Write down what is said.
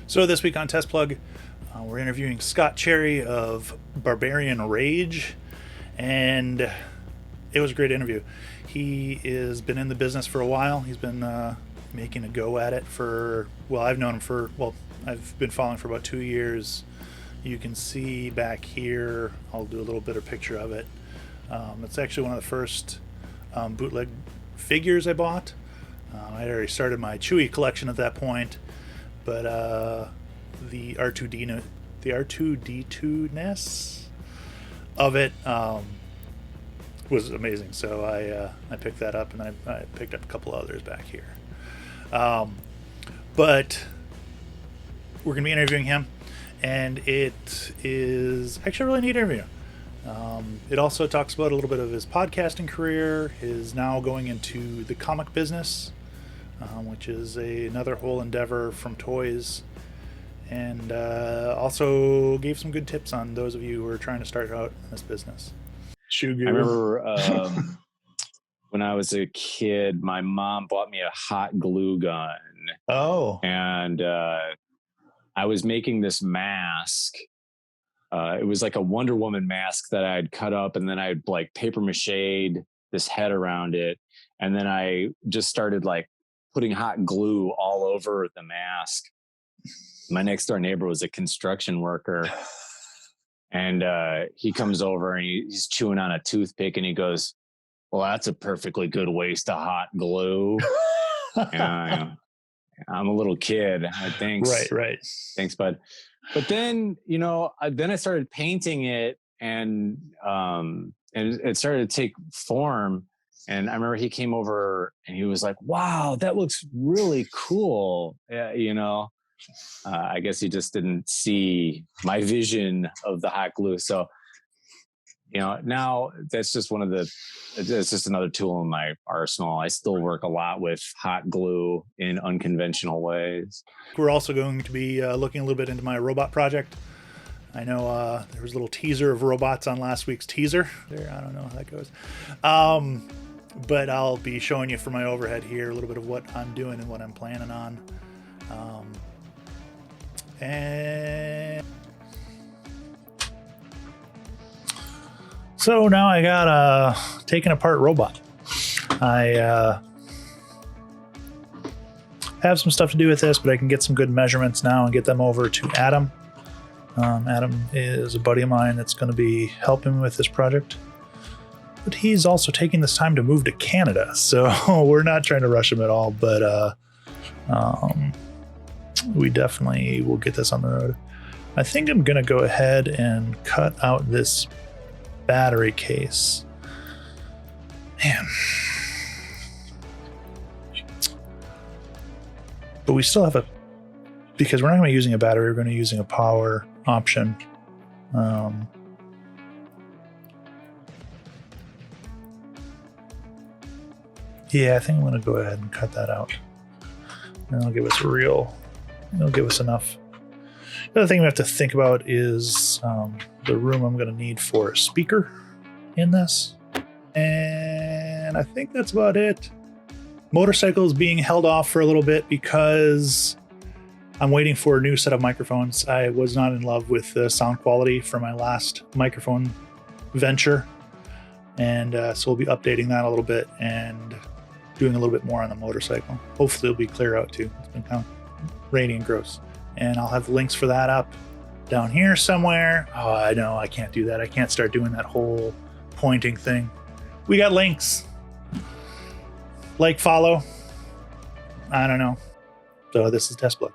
So this week on Test Plug, we're interviewing Scott Cherry of Barbarian Rage, and it was a great interview. He has been in the business for a while. He's been making a go at it for, I've known him I've been following for about 2 years. You can see back here, I'll do a little bit of picture of it. It's actually one of the first bootleg figures I bought. I had already started my Chewie collection at that point, but the R2D2-ness of it was amazing. So I picked that up, and I picked up a couple others back here. But we're going to be interviewing him, and it is actually a really neat interview. It also talks about a little bit of his podcasting career, his now going into the comic business, which is another whole endeavor from toys, and also gave some good tips on those of you who are trying to start out in this business. I remember when I was a kid, my mom bought me a hot glue gun. Oh. And I was making this mask. It was like a Wonder Woman mask that I had cut up, and then I'd like paper mache'd this head around it. And then I just started like putting hot glue all over the mask. My next door neighbor was a construction worker, and he comes over and he's chewing on a toothpick, and he goes, "Well, that's a perfectly good waste of hot glue." And I'm a little kid. Thanks. Right. Thanks, bud. But then, then I started painting it, and it started to take form. And I remember he came over and he was like, "Wow, that looks really cool." I guess he just didn't see my vision of the hot glue. So, now that's just it's just another tool in my arsenal. I still work a lot with hot glue in unconventional ways. We're also going to be looking a little bit into my robot project. I know there was a little teaser of robots on last week's teaser. I don't know how that goes. But I'll be showing you for my overhead here a little bit of what I'm doing and what I'm planning on. And so now I got a taken apart robot. I have some stuff to do with this, but I can get some good measurements now and get them over to Adam. Adam is a buddy of mine that's going to be helping me with this project. But he's also taking this time to move to Canada, so we're not trying to rush him at all, but we definitely will get this on the road. I think I'm going to go ahead and cut out this battery case. Man. But we still have because we're not going to be using a battery, we're going to be using a power option. Yeah, I think I'm going to go ahead and cut that out. And it'll give us enough. The other thing we have to think about is the room I'm going to need for a speaker in this. And I think that's about it. Motorcycle is being held off for a little bit because I'm waiting for a new set of microphones. I was not in love with the sound quality for my last microphone venture. And so we'll be updating that a little bit and doing a little bit more on the motorcycle. Hopefully it'll be clear out too. It's been kind of rainy and gross. And I'll have links for that up down here somewhere. Oh, I know, I can't do that. I can't start doing that whole pointing thing. We got links. Like, follow. I don't know. So this is Test Plug.